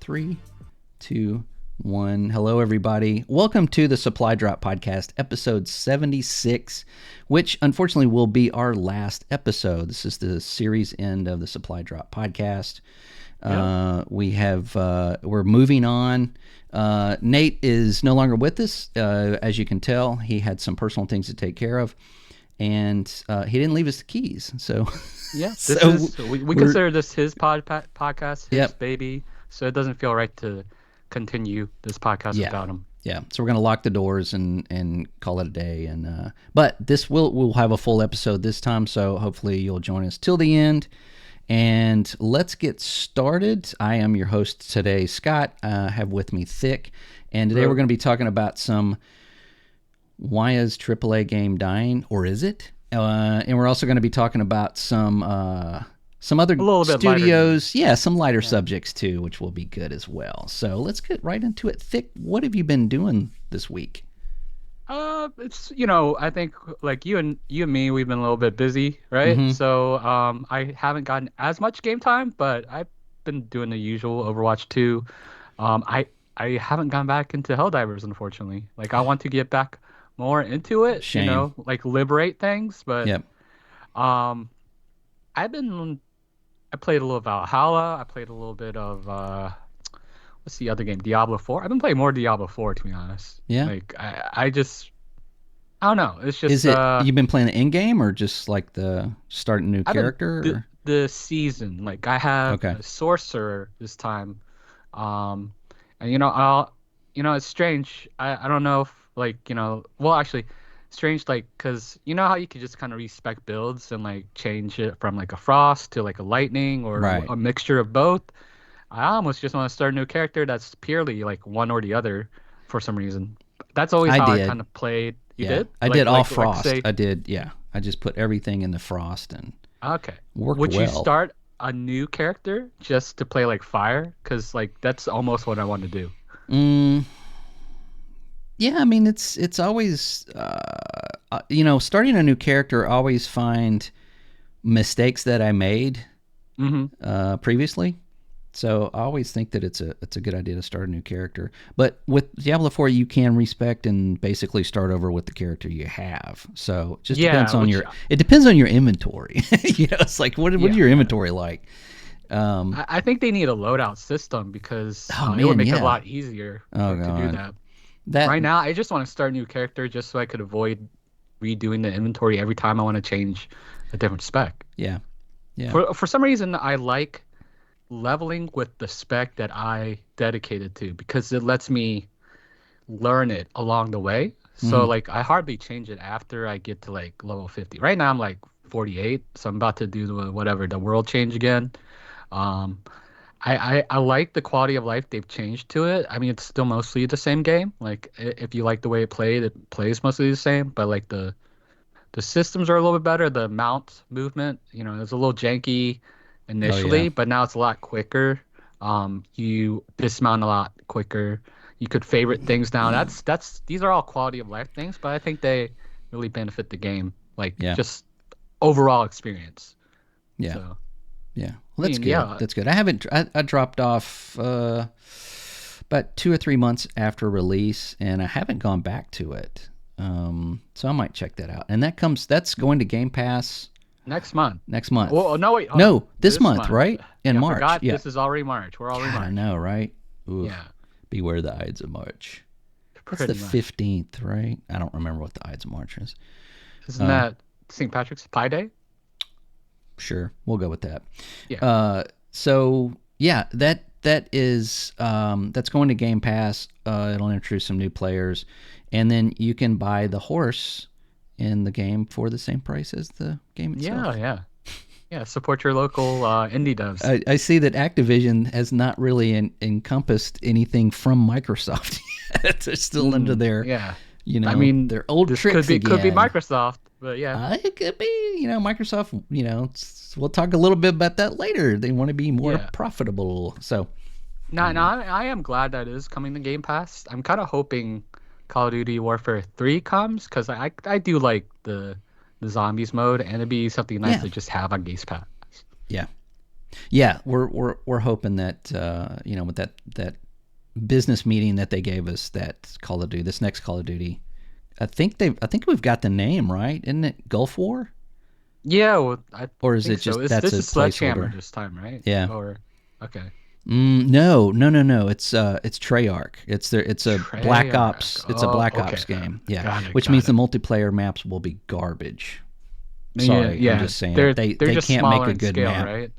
3, 2, 1. Hello, everybody. Welcome to the Supply Drop Podcast, episode 76, which unfortunately will be our last episode. This is the series end of the Supply Drop Podcast. Yep. We're moving on. Nate is no longer with us. As you can tell, he had some personal things to take care of, and he didn't leave us the keys. So yeah, we consider this his podcast, his baby. So it doesn't feel right to continue this podcast without him. Yeah, so we're gonna lock the doors and call it a day. And but we'll have a full episode this time. So hopefully you'll join us till the end. And let's get started. I am your host today, Scott. I have with me Thick. And today we're going to be talking about why is AAA game dying, or is it? And we're also going to be talking about some other studios. Some lighter subjects too, which will be good as well. So let's get right into it. Thick, what have you been doing this week? It's, I think like you and me, we've been a little bit busy, right? Mm-hmm. So I haven't gotten as much game time, but I've been doing the usual Overwatch 2. I haven't gone back into Helldivers, unfortunately. Like, I want to get back more into it. Shame. Like liberate things, but I played a little Valhalla. I played a little bit of what's the other game? Diablo 4. I've been playing more Diablo 4, to be honest. Yeah. Like, I don't know. It's just... Is it you've been playing the in-game or just like the start a new character? The season. Like, I have a sorcerer this time. And, it's strange. I don't know if, like, actually, strange, like, because you know how you could just kind of respec builds and, like, change it from, like, a frost to, like, a lightning or a mixture of both? I almost just want to start a new character that's purely like one or the other for some reason. That's always how I kind of played. You did? I did all frost. I did, I just put everything in the frost and worked Would well. you start a new character just to play like fire? Because like that's almost what I want to do. Yeah, I mean it's always starting a new character. I always find mistakes that I made previously. So I always think that it's a good idea to start a new character. But with Diablo 4, you can respect and basically start over with the character you have. So it just depends on your inventory. It's like what is your inventory like? I think they need a loadout system because it would make it a lot easier to do that. Right now, I just want to start a new character just so I could avoid redoing the inventory every time I want to change a different spec. Yeah. For some reason, I like leveling with the spec that I dedicated to because it lets me learn it along the way. So like I hardly change it after I get to like level 50. Right now I'm like 48, so I'm about to do the world change again. I like the quality of life they've changed to it. I mean, it's still mostly the same game. Like if you like the way it plays mostly the same, but like the systems are a little bit better. The mount movement, it's a little janky initially, but now it's a lot quicker. You dismount a lot quicker. You could favorite things now. These are all quality of life things, but I think they really benefit the game, just overall experience. Yeah. So, yeah. Well, that's good. Yeah. That's good. I dropped off about 2 or 3 months after release, and I haven't gone back to it. So I might check that out. And that's going to Game Pass next month. Well, no, wait. This month, right? In March. I forgot this is already March. We're already March. I know, right? Oof. Yeah. Beware the Ides of March. It's the 15th, right? I don't remember what the Ides of March is. Isn't that St. Patrick's Pie Day? Sure. We'll go with that. Yeah. That is that's going to Game Pass. It'll introduce some new players. And then you can buy the horse in the game for the same price as the game itself. Yeah. Support your local indie devs. I see that Activision has not really encompassed anything from Microsoft yet. They're still under their, I mean, their old tricks again. Could be Microsoft, but yeah. It could be, Microsoft, we'll talk a little bit about that later. They want to be more profitable. So. No, I am glad that it is coming to Game Pass. I'm kind of hoping Call of Duty Warfare 3 comes because I do like the zombies mode, and it'd be something nice to just have on Game Pass. Yeah. Yeah, we're hoping that with that business meeting that they gave us, that Call of Duty, this next Call of Duty, I think we've got the name right, isn't it? Gulf War, Yeah, well, I or is think it so. just Is that's this a is Sledgehammer placeholder? this time, right? Yeah. Or okay. No, no, no, no. It's Treyarch. It's a Black Treyarch. Ops. It's a Oh, Black okay. Ops game. Yeah, Got it. which means Got the it. multiplayer maps will be garbage. Yeah, Sorry, I'm yeah. just saying it. They're They they're they just can't make smaller a in good scale, map. right?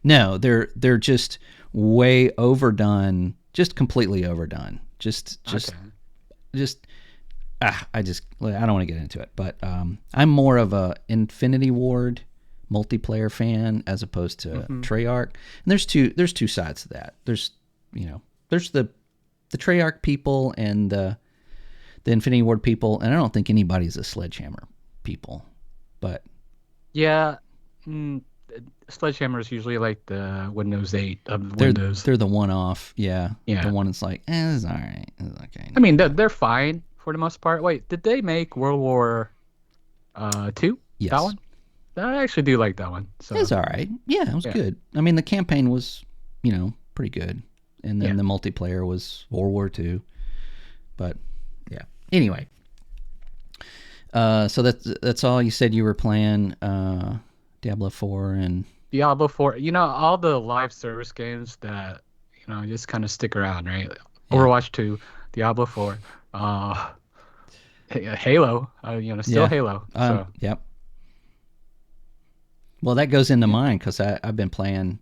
No, they're just way overdone, just completely overdone. Okay. Just I don't want to get into it, but I'm more of a Infinity Ward multiplayer fan as opposed to Hmm. Treyarch. And there's two sides to that. There's the Treyarch people and the Infinity Ward people, and I don't think anybody's a Sledgehammer people, but Yeah. Mm, Sledgehammer is usually like the Windows 8 of they're Windows. they're the one off. Yeah, the Yeah. one that's like, it's all right, it's okay. I mean, they're fine for the most part. Wait, did they make World War 2? That Yes, one? I actually do like that one. it's So, all right. Yeah, it was yeah. good. I mean, the campaign was, pretty good, and then Yeah. the multiplayer was World War II. But yeah. Anyway, so that's all you said you were playing. Diablo 4 and Diablo 4, all the live service games that, just kind of stick around, right? yeah, Overwatch 2, Diablo 4, Halo, still yeah, Halo. So, yep. Well, that goes into mine because I've been playing.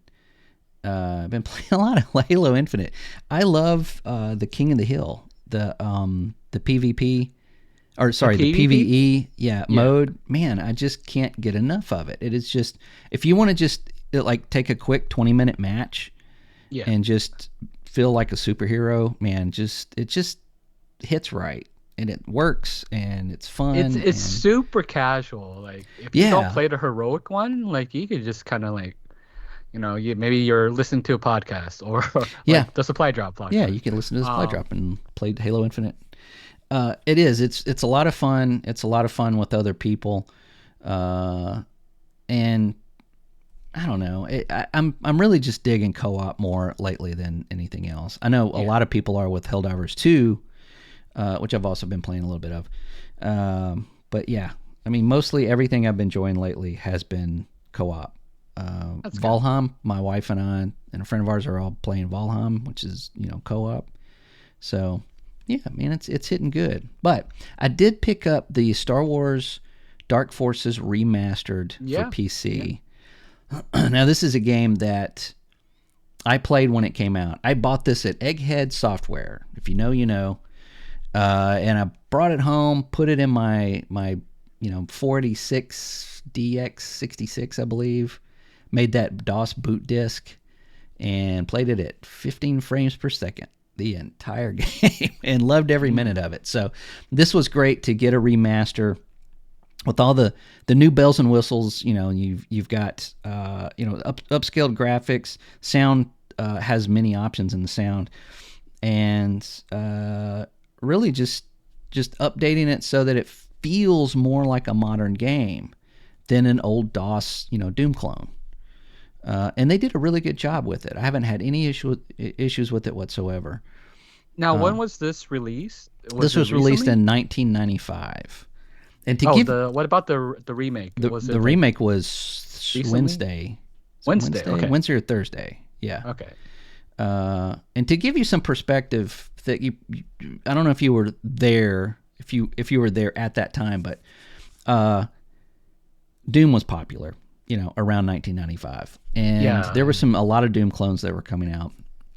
I've been playing a lot of Halo Infinite. I love the King of the Hill, the PvP, or the sorry, the PvP? PvE, yeah, Yeah. mode. Man, I just can't get enough of it. It is just, if you want to just like take a quick 20-minute match Yeah. and just feel like a superhero, man, it just hits right and it works and it's fun It's and super casual. Like, if you don't yeah, play the heroic one, like, you could just kind of like, maybe you're listening to a podcast or yeah, like the Supply Drop yeah. podcast. You can listen to this play Um, drop and play Halo Infinite. It is. It's a lot of fun. It's a lot of fun with other people, uh, and I don't know. I'm really just digging co-op more lately than anything else. I know a yeah. lot of people are with Helldivers 2, which I've also been playing a little bit of. But yeah, I mean, mostly everything I've been enjoying lately has been co-op. That's good. Valheim, my wife and I and a friend of ours are all playing Valheim, which is co-op. So yeah, man, it's hitting good. But I did pick up the Star Wars Dark Forces remastered for Yeah. Yeah. PC. Now this is a game that I played when it came out. I bought this at Egghead Software. If you know, you know. And I brought it home, put it in my 486 DX66, I believe. Made that DOS boot disk and played it at 15 frames per second the entire game and loved every Mm. minute of it. So this was great to get a remaster with all the new bells and whistles. You've got upscaled graphics, sound has many options in the sound, and really just updating it so that it feels more like a modern game than an old DOS Doom clone. And they did a really good job with it. I haven't had any issues with it whatsoever. Now, when was this released? Was This it was released recently? in 1995, and to Oh, give the what about the remake? Was the it like remake was recently? Wednesday. Is it Wednesday. Wednesday? Okay. Wednesday or Thursday? Yeah. Okay. And to give you some perspective, that I don't know if you were there, if you were there at that time, but Doom was popular, around 1995, and Yeah. there were a lot of Doom clones that were coming out,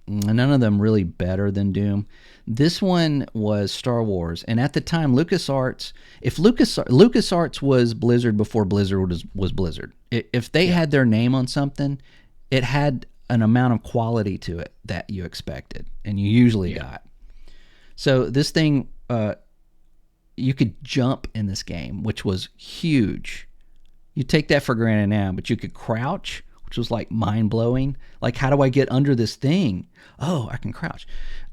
and none of them really better than Doom. This one was Star Wars, and at the time, LucasArts, if LucasArts was Blizzard before Blizzard was Blizzard, if they Yeah. had their name on something, it had an amount of quality to it that you expected and you usually Yeah. got. So this thing, you could jump in this game, which was huge. You take that for granted now, but you could crouch, which was like mind blowing. Like, how do I get under this thing? Oh, I can crouch.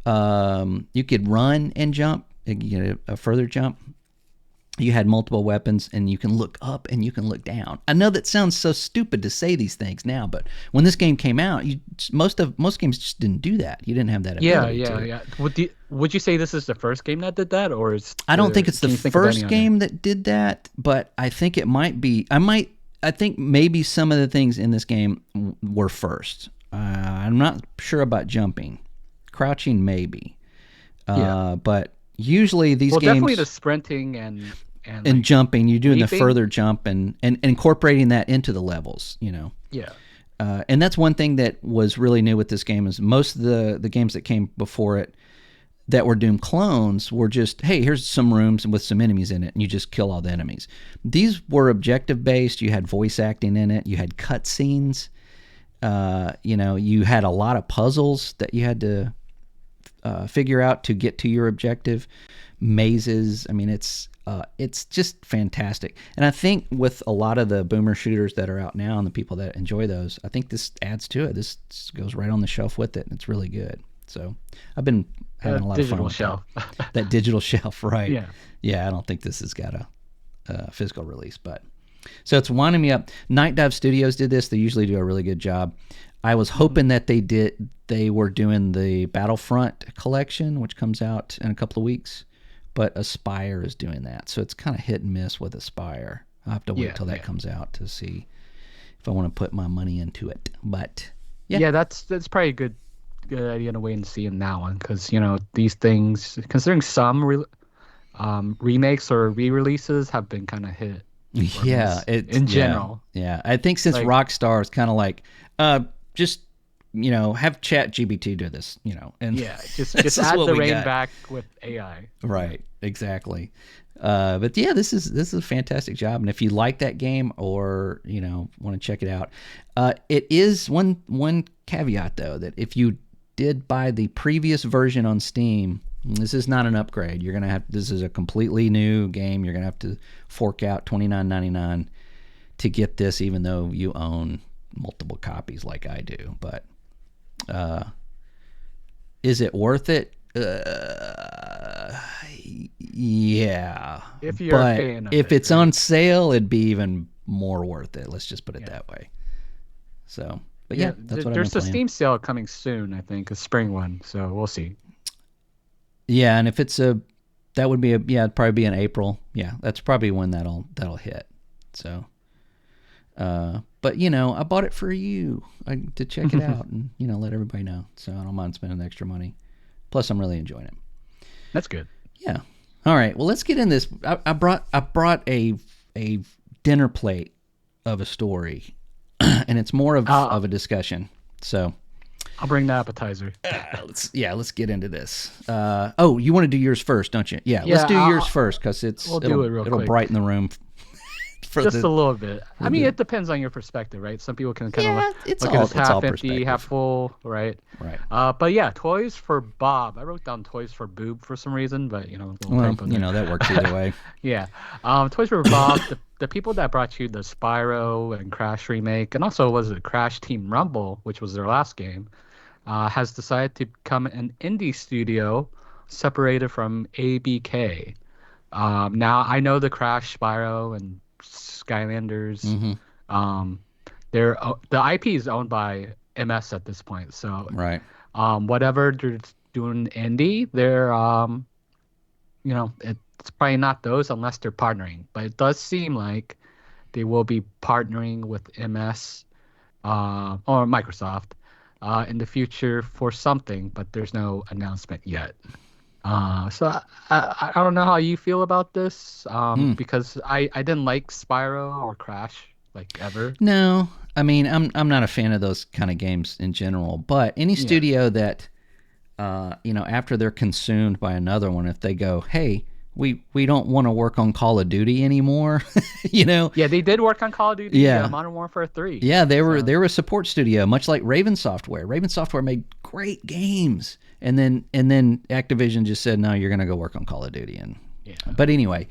You could run and jump, and get a further jump. You had multiple weapons, and you can look up and you can look down. I know that sounds so stupid to say these things now, but when this game came out, most games just didn't do that. You didn't have that Yeah, ability yeah, to. yeah. Would you say this is the first game that did that, or I don't think it's the can you think of any first other? game that did that, but I think it might be. I think maybe some of the things in this game were first. I'm not sure about jumping, crouching maybe, Yeah. but usually these Well, definitely the games sprinting and and like jumping, you're doing the leaping. further jump and incorporating that into the levels. Yeah. And that's one thing that was really new with this game is most of the games that came before it that were Doom clones were just, hey, here's some rooms with some enemies in it, and you just kill all the enemies. These were objective based. You had voice acting in it. You had cutscenes. You had a lot of puzzles that you had to figure out to get to your objective. Mazes. I mean, it's just fantastic. And I think with a lot of the boomer shooters that are out now and the people that enjoy those, I think this adds to it. This goes right on the shelf with it, and it's really good. So I've been having a lot of fun Digital with shelf. that digital shelf, right? Yeah. Yeah, I don't think this has got a physical release, but so it's winding me up. Night Dive Studios did this. They usually do a really good job. I was hoping that they were doing the Battlefront collection, which comes out in a couple of weeks, but Aspire is doing that. So it's kind of hit and miss with Aspire. I'll have to wait till that comes out to see if I want to put my money into it. But Yeah, that's probably a good idea to wait and see in that one because these things, considering some remakes or re-releases have been kind of hit or yeah, miss in general. Yeah, I think since Like, Rockstar is kind of like, just have Chat GBT do this, and yeah, just this is add what the we rain got. back with AI. Right, exactly. But yeah, this is a fantastic job, and if you like that game or want to check it out, it is one caveat though that if you did buy the previous version on Steam, this is not an upgrade. You're gonna have this is a completely new game. You're gonna have to fork out $29.99 to get this, even though you own multiple copies like I do. But is it worth it? Yeah. If you're a But fan of if it, it's right? on sale, it'd be even more worth it. Let's just put it that way. So, but yeah, that's what I've There's been a playing. Steam sale coming soon, I think, a spring one. So we'll see. Yeah, and if it's that would be it'd probably be in April. Yeah, that's probably when that'll hit. So, but I bought it for you to check it out and let everybody know. So I don't mind spending extra money. Plus, I'm really enjoying it. That's good. Yeah. All right. Well, let's get in this. I brought a dinner plate of a story, and it's more of a discussion. So I'll bring the appetizer. let's get into this. You want to do yours first, don't you? Yeah. Let's do yours first because We'll do it real it'll quick. brighten the room. Just a little bit. I mean, it depends on your perspective, right? Some people can kind of it's look all- at it's it half all empty, perspective. half full, right? Right. But yeah, Toys for Bob. I wrote down Toys for Boob for some reason, but a little Well, typo there. that works either way. Yeah. Toys for Bob, the people that brought you the Spyro and Crash remake, and also was it Crash Team Rumble, which was their last game, has decided to become an indie studio separated from ABK. Now I know the Crash, Spyro, and Skylanders. The IP is owned by MS at this point, so Right. whatever they're doing indie, they're it's probably not those unless they're partnering. But it does seem like they will be partnering with MS or Microsoft in the future for something, but there's no announcement yet. So I don't know how you feel about this because I didn't like Spyro or Crash like ever. No, I mean I'm not a fan of those kind of games in general. But any studio that, after they're consumed by another one, if they go, hey, we don't want to work on Call of Duty anymore, Yeah, they did work on Call of Duty. Yeah. Modern Warfare 3. Yeah, they were a support studio, much like Raven Software. Raven Software made great games, and then Activision just said, no, you're going to go work on Call of Duty. And but anyway,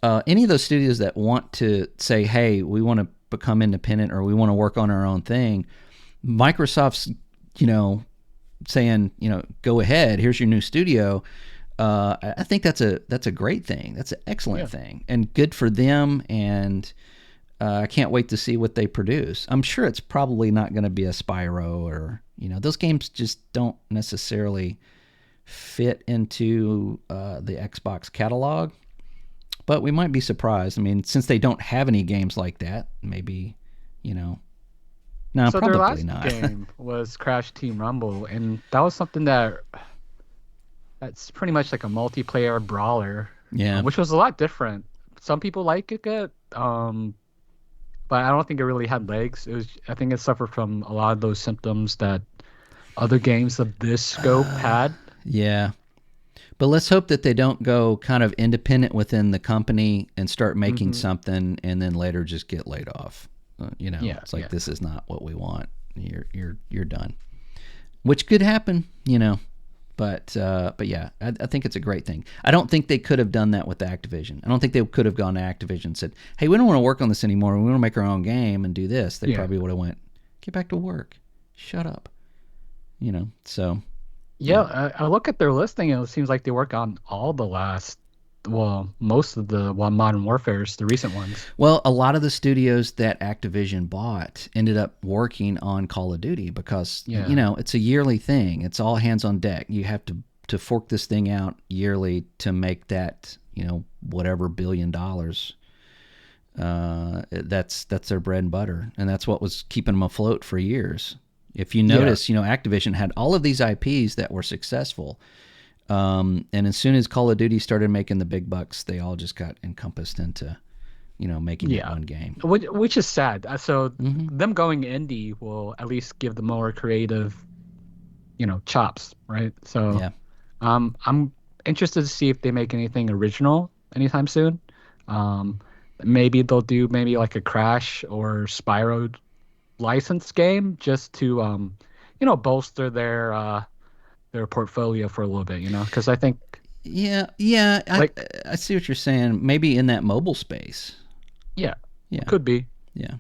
any of those studios that want to say, hey, we want to become independent or we want to work on our own thing, Microsoft's saying, go ahead, here's your new studio. I think that's a great thing. That's an excellent Yeah. thing, and good for them. And I can't wait to see what they produce. I'm sure it's probably not going to be a Spyro, or those games just don't necessarily fit into the Xbox catalog. But we might be surprised. I mean, since they don't have any games like that, maybe, you know, no, So their probably last not. game was Crash Team Rumble, and that was something that's pretty much like a multiplayer brawler, Yeah. which was a lot different. Some people like it good, but I don't think it really had legs. I think it suffered from a lot of those symptoms that other games of this scope had. Yeah. But let's hope that they don't go kind of independent within the company and start making Hmm. something and then later just get laid off. Yeah, It's like yeah, this is not what we want. You're done. Which could happen. But yeah, I think it's a great thing. I don't think they could have done that with Activision. I don't think they could have gone to Activision and said, "Hey, we don't want to work on this anymore. We want to make our own game and do this." They yeah. probably would have went, "Get back to work. Shut up." So Yeah, yeah. I look at their listing and it seems like they work on all the most of the Modern Warfares, the recent ones. Well, a lot of the studios that Activision bought ended up working on Call of Duty because Yeah, it's a yearly thing. It's all hands on deck. You have to fork this thing out yearly to make that whatever $1 billion. That's their bread and butter, and that's what was keeping them afloat for years. If you yeah, notice, Activision had all of these IPs that were successful, and as soon as Call of Duty started making the big bucks, they all just got encompassed into making that yeah. one game. Which is sad. So Hmm. them going indie will at least give them more creative, chops, right? So Yeah. I'm interested to see if they make anything original anytime soon. Um, maybe they'll do maybe like a Crash or Spyro license game just to bolster their portfolio for a little bit, because I think Yeah, yeah, I like I see what you're saying. Maybe in that mobile space. yeah, Yeah, could be. yeah,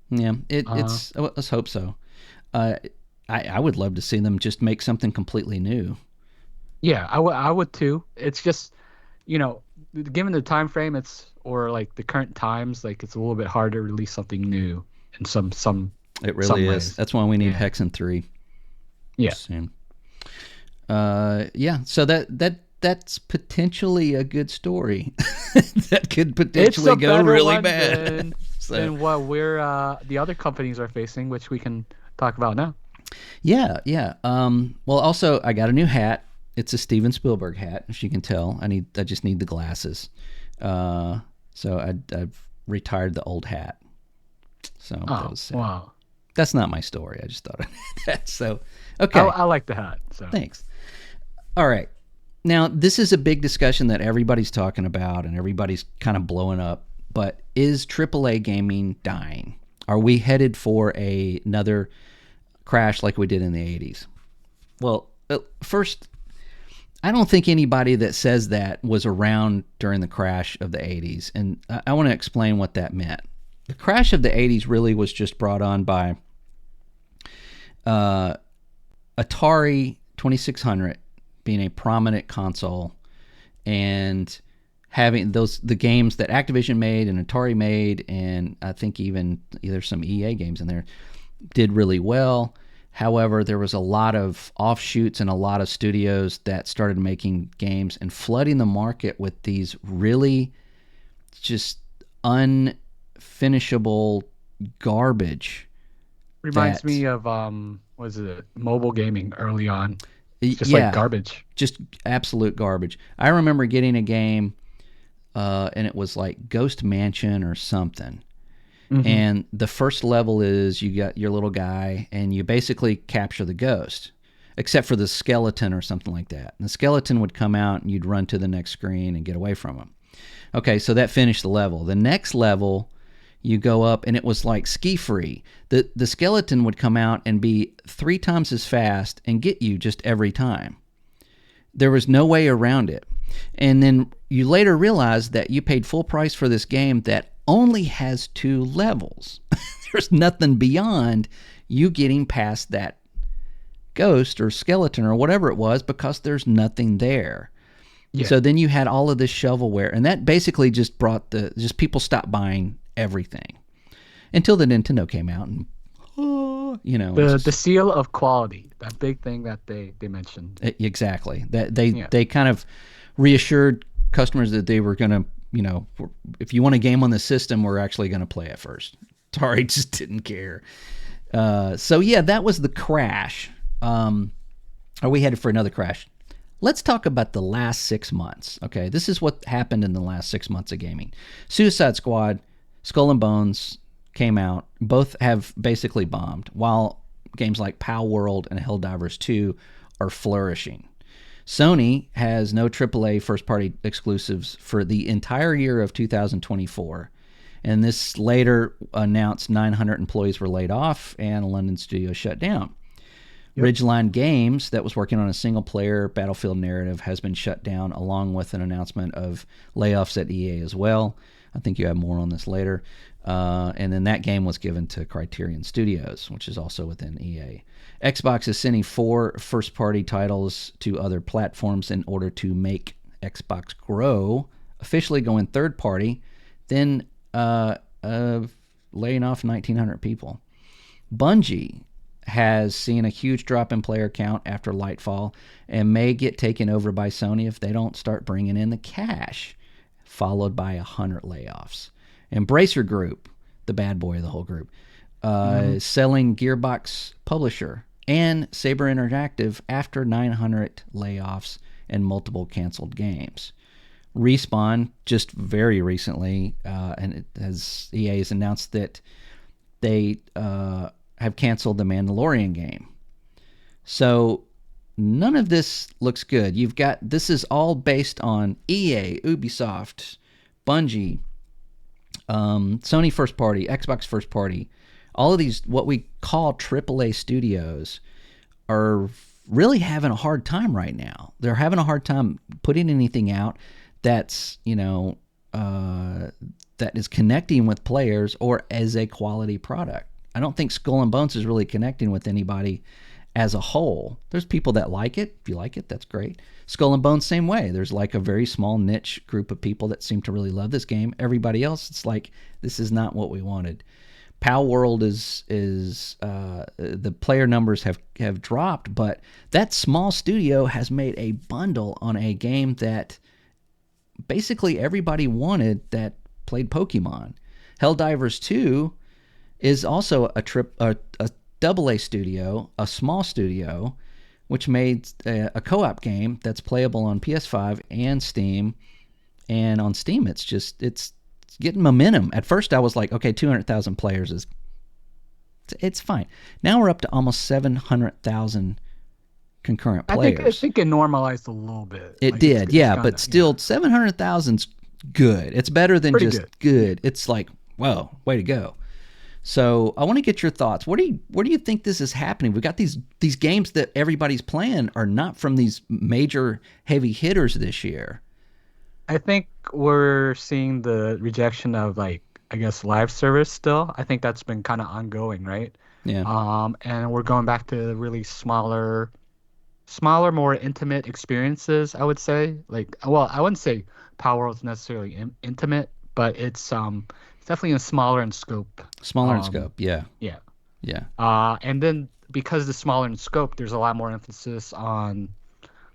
yeah. Uh, Let's hope so. Uh, I would love to see them just make something completely new. yeah, I would too. It's just, you know, given the time frame, or like the current times, like it's a little bit hard to release something new in It some really is. ways. That's why we need Yeah, Hexen 3 yeah. soon. Yeah. So that's potentially a good story. That could It's potentially a go better really one bad. than So what the other companies are facing, which we can talk about now. yeah, yeah. Well, also I got a new hat. It's a Steven Spielberg hat, as you can tell. I just need the glasses. Uh, so I've retired the old hat. So that Oh, was sad. wow. That's not my story. I just thought of that. So I, okay, I like the hat. So thanks. All right. Now this is a big discussion that everybody's talking about and everybody's kind of blowing up. But is AAA gaming dying? Are we headed for another crash like we did in the 80s? Well, first, I don't think anybody that says that was around during the crash of the 80s. And I want to explain what that meant. The crash of the 80s really was just brought on by uh, Atari 2600 being a prominent console and having the games that Activision made and Atari made, and I think even there's some EA games in there, did really well. However, there was a lot of offshoots and a lot of studios that started making games and flooding the market with these really just unfinishable garbage reminds that me of was it mobile gaming early on? It's just like yeah, garbage. just absolute garbage. I remember getting a game and it was like Ghost Mansion or something. Hmm. And the first level is you got your little guy and you basically capture the ghost, except for the skeleton or something like that. And the skeleton would come out and you'd run to the next screen and get away from him. Okay, so that finished the level. The next level, you go up and it was like ski free. The skeleton would come out and be 3 times as fast and get you just every time. There was no way around it. And then you later realize that you paid full price for this game that only has 2 levels. There's nothing beyond you getting past that ghost or skeleton or whatever it was because there's nothing there. Yeah. So then you had all of this shovelware, and that basically just brought just people stopped buying everything until the Nintendo came out, and The seal of quality, that big thing that they mentioned. Exactly. That Yeah. they kind of reassured customers that they were going to, if you want a game on the system, we're actually going to play it first. Atari just didn't care. So yeah, that was the crash. Are we headed for another crash? Let's talk about the last 6 months. Okay, this is what happened in the last 6 months of gaming. Suicide Squad, Skull and Bones came out. Both have basically bombed, while games like Pal World and Helldivers 2 are flourishing. Sony has no AAA first-party exclusives for the entire year of 2024. And this later announced 900 employees were laid off and a London studio shut down. Yep. Ridgeline Games, that was working on a single-player Battlefield narrative, has been shut down, along with an announcement of layoffs at EA as well. I think you have more on this later. And then that game was given to Criterion Studios, which is also within EA. Xbox is sending 4 first-party titles to other platforms in order to make Xbox grow, officially going third-party, then laying off 1,900 people. Bungie has seen a huge drop in player count after Lightfall and may get taken over by Sony if they don't start bringing in the cash, followed by 100 layoffs. Embracer Group, the bad boy of the whole group, selling Gearbox Publisher and Saber Interactive after 900 layoffs and multiple canceled games. Respawn just very recently, EA has announced that they have canceled the Mandalorian game. So none of this looks good. This is all based on EA, Ubisoft, Bungie, Sony first party, Xbox first party. All of these, what we call AAA studios, are really having a hard time right now. They're having a hard time putting anything out that's, that is connecting with players or as a quality product. I don't think Skull and Bones is really connecting with anybody as a whole. There's people that like it. If you like it, that's great. Skull and Bones, same way. There's like a very small niche group of people that seem to really love this game. Everybody else, it's like, this is not what we wanted. Pal World is the player numbers have dropped, but that small studio has made a bundle on a game that basically everybody wanted that played Pokemon. Helldivers 2 is also a AA studio, a small studio, which made a co-op game that's playable on PS5 and Steam. And on Steam, it's getting momentum. At first, I was like, okay, 200,000 players it's fine. Now we're up to almost 700,000 concurrent players. I think it normalized a little bit. It did, yeah, but still, 700,000's good. It's better than just good. It's like, whoa, way to go. So I want to get your thoughts. Where do you think this is happening? We got these games that everybody's playing are not from these major heavy hitters this year. I think we're seeing the rejection of, like, I guess, live service still. I think that's been kind of ongoing, right? Yeah. And we're going back to really smaller, more intimate experiences, I would say. Like, well, I wouldn't say Power World's necessarily intimate, but it's definitely smaller in scope. Smaller in scope, yeah. Yeah. Yeah. And then because it's smaller in scope, there's a lot more emphasis on,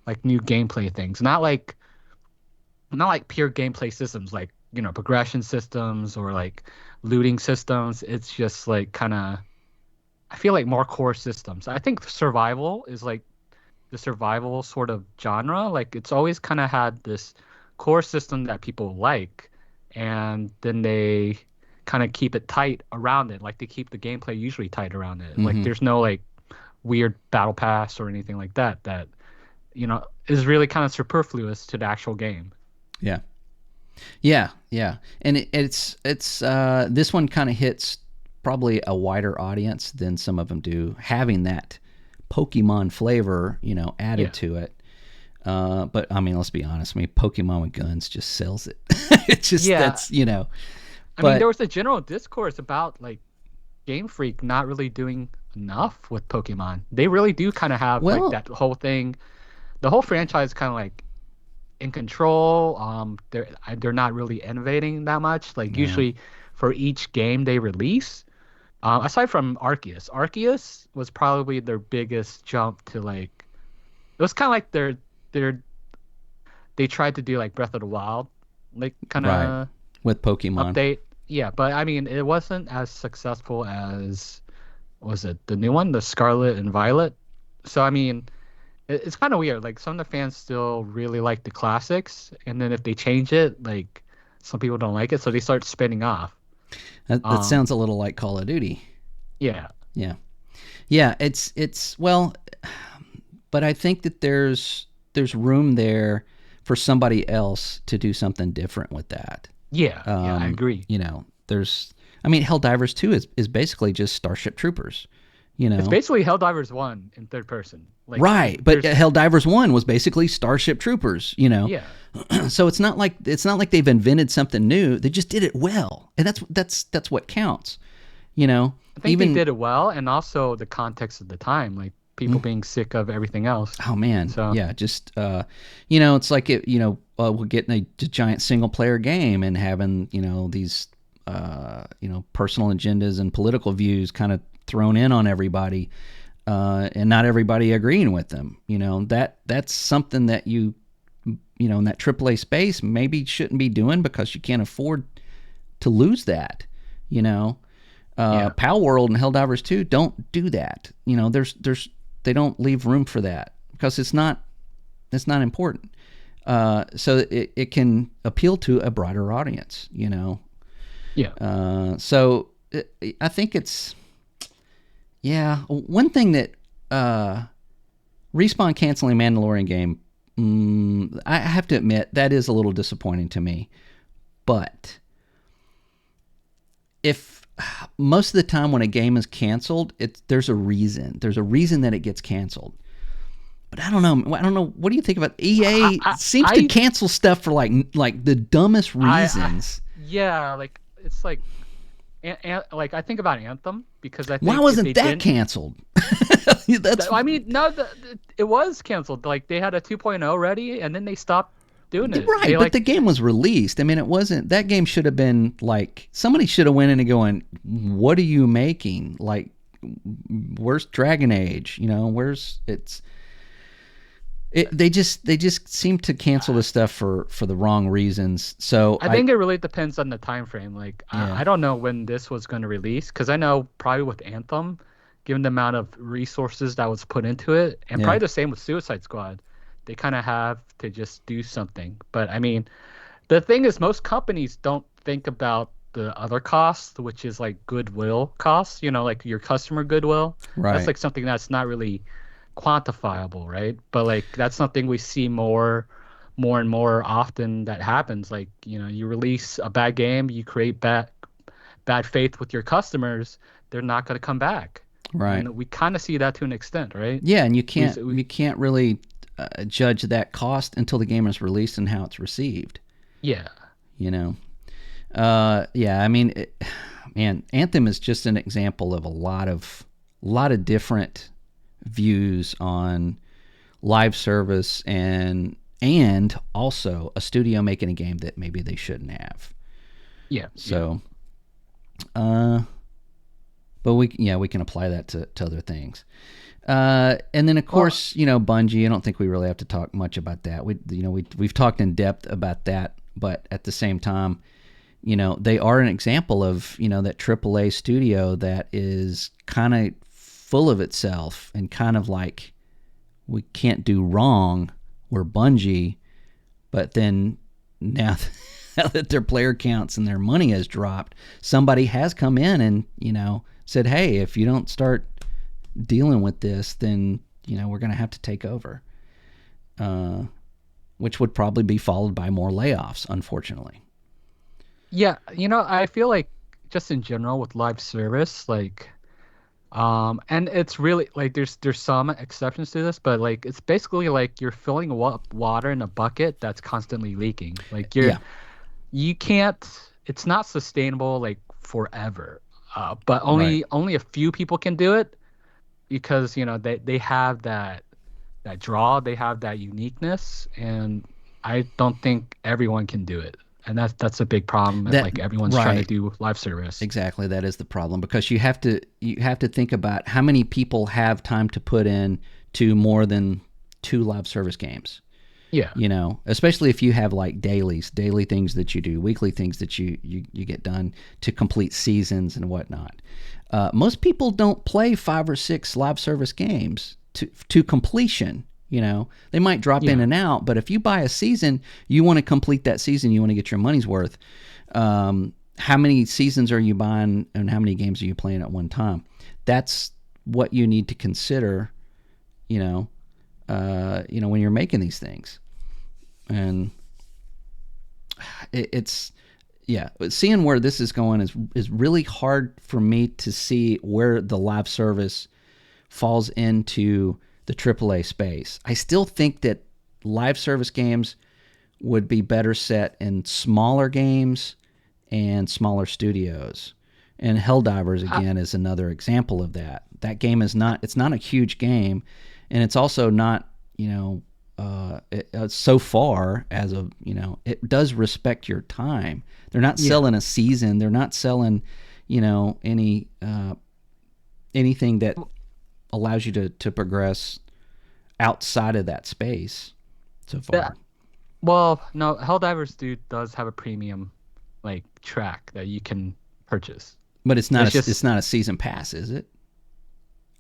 like, new gameplay things. Not like pure gameplay systems, like, progression systems or like looting systems. It's just like kind of, I feel like, more core systems. I think survival is like the survival sort of genre. Like, it's always kind of had this core system that people like, and then they kind of keep it tight around it. Like, they keep the gameplay usually tight around it. Mm-hmm. Like, there's no like weird battle pass or anything like that is really kind of superfluous to the actual game. Yeah. And it's this one kind of hits probably a wider audience than some of them do, having that Pokemon flavor, added to it. But I mean, let's be honest. I mean, Pokemon with guns just sells it. It's just, that's, I mean, there was a general discourse about, like, Game Freak not really doing enough with Pokemon. They really do kind of have like Well, that whole thing. The whole franchise kind of like in control. They're not really innovating that much. Like yeah, usually for each game they release, aside from Arceus was probably their biggest jump to like it was kind of like their they tried to do like Breath of the Wild, like kind right. of With Pokemon. update. Yeah, but I mean it wasn't as successful as was it the new one, the Scarlet and Violet. So I mean it's kind of weird. Like some of the fans still really like the classics, and then if they change it, like some people don't like it, so they start spinning off. That Um, sounds a little like Call of Duty. yeah, Yeah. Yeah, it's well, but I think that there's room there for somebody else to do something different with that. yeah, I agree. You know, there's I mean Helldivers 2 is basically just Starship Troopers, you It's know. basically Helldivers 1 in third person. Like Right, but there's Helldivers 1 was basically Starship Troopers, you know. yeah. So it's not like they've invented something new. They just did it well. And that's what counts, you know. I think they Even did it well, and also the context of the time, like people being sick of everything else. oh man, So yeah, just you know, it's like we're getting a giant single player game and having, you know, these personal agendas and political views kind of thrown in on everybody, and not everybody agreeing with them. You know, that's something that you know, in that AAA space maybe shouldn't be doing because you can't afford to lose that. You know, yeah, Pal World and Helldivers 2 don't do that. You know, there's they don't leave room for that because it's not important. So it can appeal to a broader audience. You know, yeah. I think it's yeah. One thing that Respawn canceling Mandalorian game, I have to admit that is a little disappointing to me. But if most of the time when a game is canceled, there's a reason. There's a reason that it gets canceled. But I don't know. I don't know. What do you think about EA? I, Seems to I, cancel stuff for like the dumbest I reasons. yeah, like it's like, like I think about Anthem because I Why think if they wasn't that didn't, canceled? That's I mean, no, it was canceled. Like they had a 2.0 ready, and then they stopped doing it. right, They but like, the game was released. I mean, it wasn't. That game should have been like somebody should have went in and going, "What are you making? Like, where's Dragon Age? You know, where's it's." They just seem to cancel this stuff for the wrong reasons. So I think it really depends on the time frame. Like yeah I don't know when this was going to release because I know probably with Anthem, given the amount of resources that was put into it, and yeah probably the same with Suicide Squad, they kind of have to just do something. But I mean, the thing is, most companies don't think about the other costs, which is like goodwill costs, you know, like your customer goodwill. That's right like something that's not really quantifiable, right? But like that's something we see more and more often that happens. Like, you know, you release a bad game, you create bad faith with your customers, they're not going to come back. right. And we kind of see that to an extent, right? Yeah, and We you can't really judge that cost until the game is released and how it's received. yeah. You know, yeah. I mean, man, Anthem is just an example of a lot of different views on live service and also a studio making a game that maybe they shouldn't have. Yeah. Yeah. So, uh, but we can apply that to other things. And then of Well, course, you know, Bungie. I don't think we really have to talk much about that. We've talked in depth about that, but at the same time, you know, they are an example of, you know, that AAA studio that is kind of full of itself and kind of like we can't do wrong. We're Bungie, but then now, now that their player counts and their money has dropped, somebody has come in and, you know, said, hey, if you don't start dealing with this, then, you know, we're going to have to take over, uh, which would probably be followed by more layoffs, unfortunately. yeah, you know, I feel like just in general with live service, like and it's really like there's some exceptions to this, but like it's basically like you're filling water in a bucket that's constantly leaking. Like Yeah, you can't, it's not sustainable like forever. But right. only a few people can do it. because they have that draw, they have that uniqueness, and I don't think everyone can do it. And that's a big problem if That like everyone's trying to right. do live service. Exactly, that is the problem because you have to think about how many people have time to put in to more than two live service games. Yeah. Especially if you have like daily things that you do, weekly things that you get done to complete seasons and whatnot. Most people don't play 5 or 6 live service games to completion. They might drop in Yeah. and out, but if you buy a season, you want to complete that season. You want to get your money's worth. How many seasons are you buying, and how many games are you playing at one time? That's what you need to consider. When you're making these things, and it's yeah, seeing where this is going is really hard for me to see where the live service falls into the AAA space. I still think that live service games would be better set in smaller games and smaller studios. And Helldivers I, again is another example of that. That game is not it's not a huge game, and it's also not so far as it does respect your time. They're not yeah. selling a season. They're not selling anything that allows you to progress outside of that space so Yeah. far. Well, no, Helldivers does have a premium like track that you can purchase. But it's not It's it's just not a season pass, is it?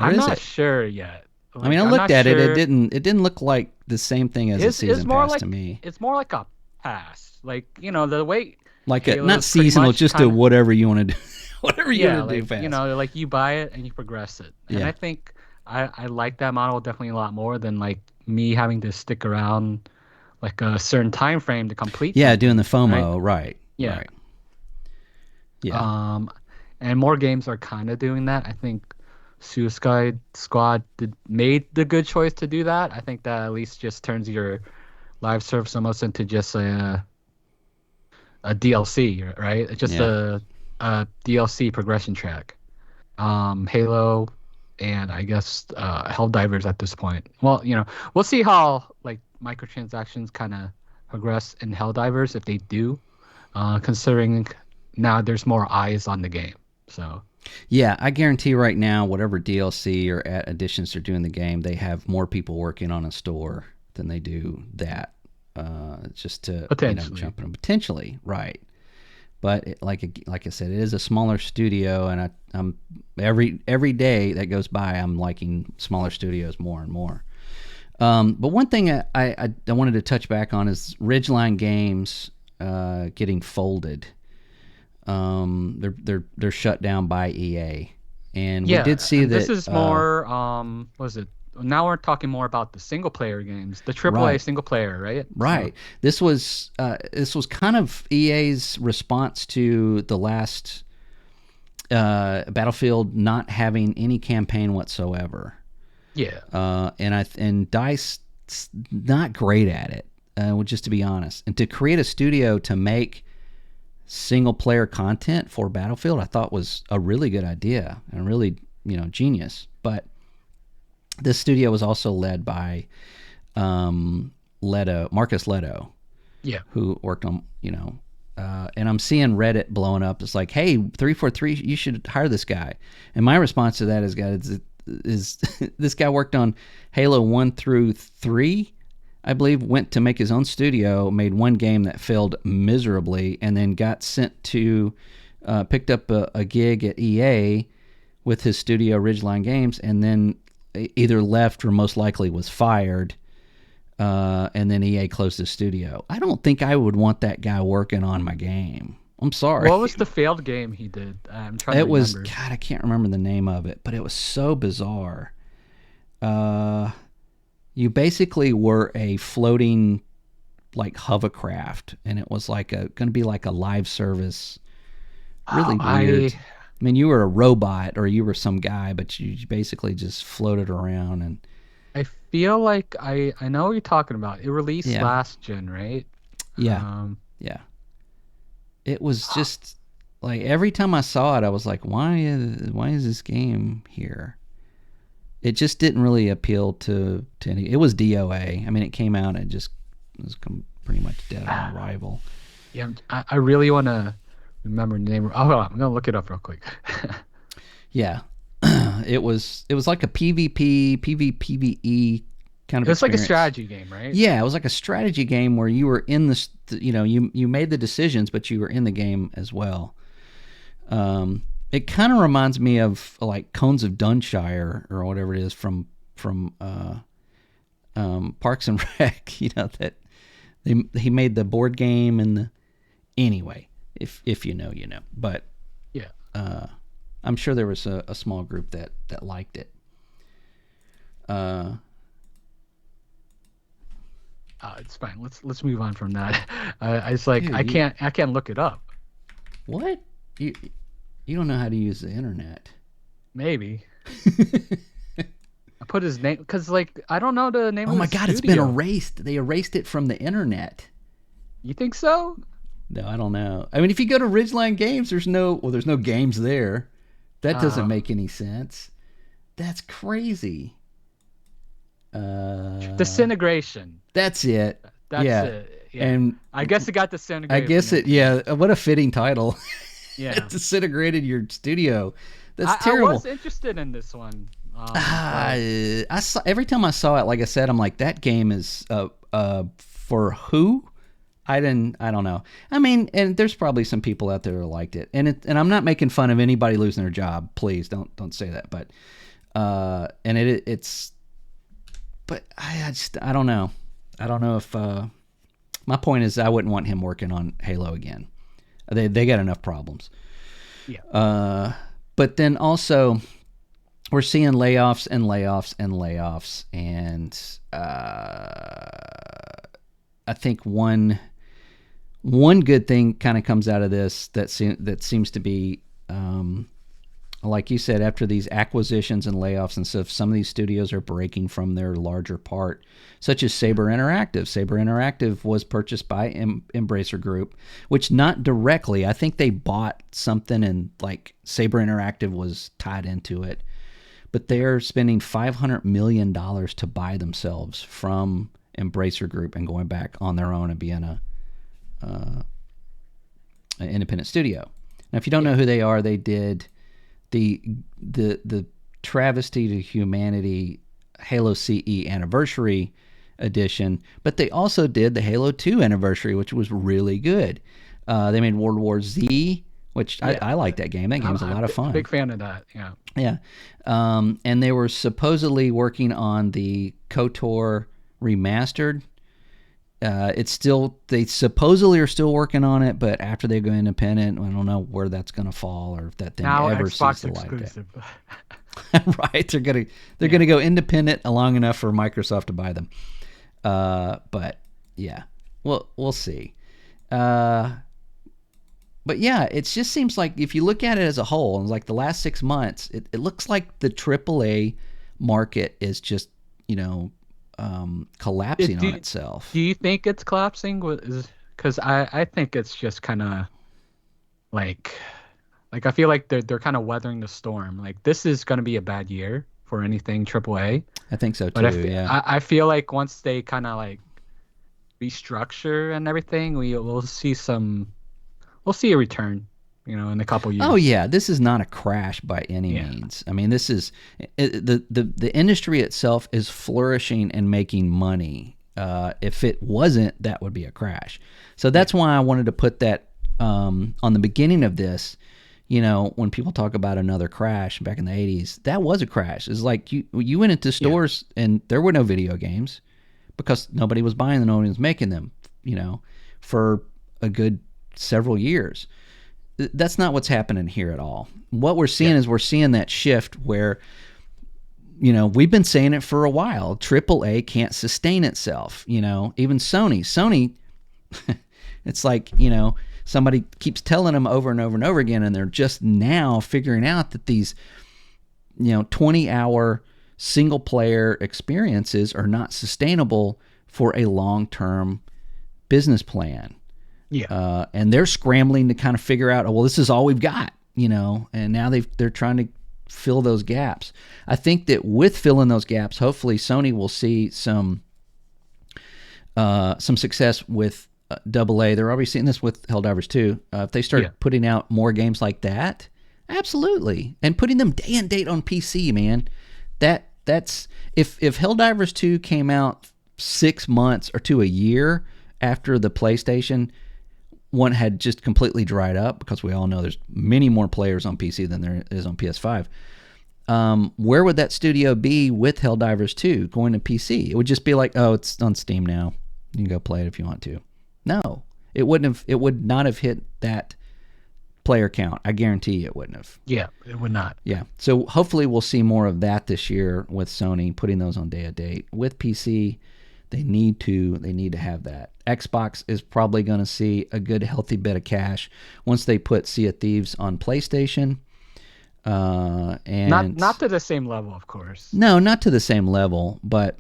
Or I'm is not it? sure yet. I mean, I Like I'm looked not at it. It sure. didn't. It didn't look like the same thing as a It's season more pass like to me. a pass. Like, the way Like a not Halo's pretty seasonal, much just a kind of, whatever you want to do, whatever you want yeah, to do like, pass. like you buy it and you progress it. And Yeah, I think I like that model definitely a lot more than like me having to stick around like a certain time frame to complete yeah, doing the something, right? FOMO, right, Yeah. right, yeah, Um, and more games are kind of doing that. I think Suicide Squad made the good choice to do that. I think that at least just turns your live service almost into just a DLC, right? It's just yeah, a DLC progression track. Halo, and I guess Helldivers at this point. Well, we'll see how like microtransactions kind of progress in Helldivers if they do, considering now there's more eyes on the game. So yeah. I guarantee right now, whatever DLC or additions they're doing in the game, they have more people working on a store than they do that. Just to potentially, jump in potentially, right. But like I said, it is a smaller studio, and I'm every day that goes by, I'm liking smaller studios more and more. But one thing I wanted to touch back on is Ridgeline Games getting folded. They're shut down by EA, and we did yeah. see And this that. is more, was it? Now we're talking more about the single player games, the AAA Right, single player, right? So right. This was kind of EA's response to the last Battlefield not having any campaign whatsoever. yeah, And Dice not great at it. Just to be honest, and to create a studio to make single player content for Battlefield, I thought was a really good idea and really genius. But this studio was also led by Marcus Leto, yeah. who worked on and I'm seeing Reddit blowing up. It's like, hey, 343, you should hire this guy. And my response to that is this guy worked on Halo 1 through 3, I believe, went to make his own studio, made one game that failed miserably, and then got sent to, picked up a gig at EA with his studio, Ridgeline Games, and then either left or most likely was fired. And then EA closed his studio. I don't think I would want that guy working on my game. I'm sorry. What was the failed game he did? I'm trying to It was, remember. God, I can't remember the name of it, but it was so bizarre. Uh, you basically were a floating like hovercraft, and it was like going to be like a live service. Oh, Really weird. I mean, you were a robot or you were some guy, but you basically just floated around and I feel like I know what you're talking about. It released yeah, last gen, right? yeah, Um, yeah. It was just like every time I saw it, I was like, why is this game here? it just didn't really appeal to any. It was DOA. I mean, it came out and it just was pretty much dead on arrival. Yeah, I really want to remember the name. Oh, hold on, I'm gonna look it up real quick. Yeah, it was like a PvPvE kind of It's like a experience. strategy game, right? Yeah, it was like a strategy game where you were in the, you made the decisions, but you were in the game as well. It kind of reminds me of like Cones of Dunshire or whatever it is from Parks and Rec. That he made the board game and anyway, if you know, you know. But Yeah. I'm sure there was a small group that liked it. It's fine. Let's move on from that. It's like Dude, I can't look it up. What? You don't know how to use the internet. Maybe I put his name because like I don't know the name Oh of my the God, it's been studio. erased. They erased it from the internet. You think so? No, I don't know. I mean, if you go to Ridgeline Games, there's no games there. That doesn't make any sense. That's crazy. Disintegration. That's it. That's Yeah. it. Yeah. And I guess it got I disintegrated. guess it, yeah, what a fitting title. Yeah. It disintegrated your studio. That's I terrible. was interested in this one. I saw, every time I saw it, like I said, I'm like, that game is for who? I don't know. I mean, and there's probably some people out there who liked it, and I'm not making fun of anybody losing their job. Please don't say that. But and it's, but I don't know. I don't know if my point is I wouldn't want him working on Halo again. They got enough problems. Yeah. But then also we're seeing layoffs and layoffs and layoffs, and I think one good thing kind of comes out of this that seems to be, like you said, after these acquisitions and layoffs and stuff, some of these studios are breaking from their larger part, such as Saber Interactive. Saber Interactive was purchased by Embracer Group, which not directly. I think they bought something and like Saber Interactive was tied into it. But they're spending $500 million to buy themselves from Embracer Group and going back on their own and being an independent studio. Now, if you don't know who they are, they did the travesty to humanity Halo CE Anniversary Edition, but they also did the Halo 2 Anniversary, which was really good. They made World War Z, which I like that game. That game's a lot of fun. Big fan of that. Yeah. Yeah. And they were supposedly working on the KOTOR remastered. They supposedly are still working on it, but after they go independent, I don't know where that's going to fall or if that thing Now ever Xbox sees the light. exclusive. Right. They're gonna go independent long enough for Microsoft to buy them. But yeah, we'll see. But yeah, it just seems like if you look at it as a whole, and like the last 6 months, it looks like the AAA market is just, collapsing on itself. Do you think it's collapsing? Because I think it's just kind of like I feel like they're kind of weathering the storm. Like this is going to be a bad year for anything AAA. I think so too. But Yeah. I feel like once they kind of like restructure and everything, we'll see a return, in a couple years. Oh yeah, this is not a crash by any means. I mean, this is the industry itself is flourishing and making money. If it wasn't, that would be a crash. So that's why I wanted to put that on the beginning of this. When people talk about another crash back in the 80s, that was a crash. It's like you went into stores and there were no video games because nobody was buying them, nobody was making them, for a good several years. That's not what's happening here at all. What we're seeing is we're seeing that shift where, we've been saying it for a while. AAA can't sustain itself. Even Sony, it's like, somebody keeps telling them over and over and over again, and they're just now figuring out that these, 20-hour single-player experiences are not sustainable for a long-term business plan. Yeah. And they're scrambling to kind of figure out, well, this is all we've got, and now they're trying to fill those gaps. I think that with filling those gaps, hopefully Sony will see some success with AA. They're already seeing this with Helldivers 2. If they start putting out more games like that, absolutely, and putting them day and date on PC, man. That's if Helldivers 2 came out 6 months or to a year after the PlayStation one had just completely dried up, because we all know there's many more players on PC than there is on PS5. Where would that studio be with Helldivers 2 going to PC? It would just be like, oh, it's on Steam now. You can go play it if you want to. No, it wouldn't have. It would not have hit that player count. I guarantee it wouldn't have. Yeah, it would not. Yeah. So hopefully we'll see more of that this year with Sony putting those on day and date. With PC, they need to have that. Xbox is probably going to see a good healthy bit of cash once they put Sea of Thieves on PlayStation. And not to the same level, of course. No, not to the same level, but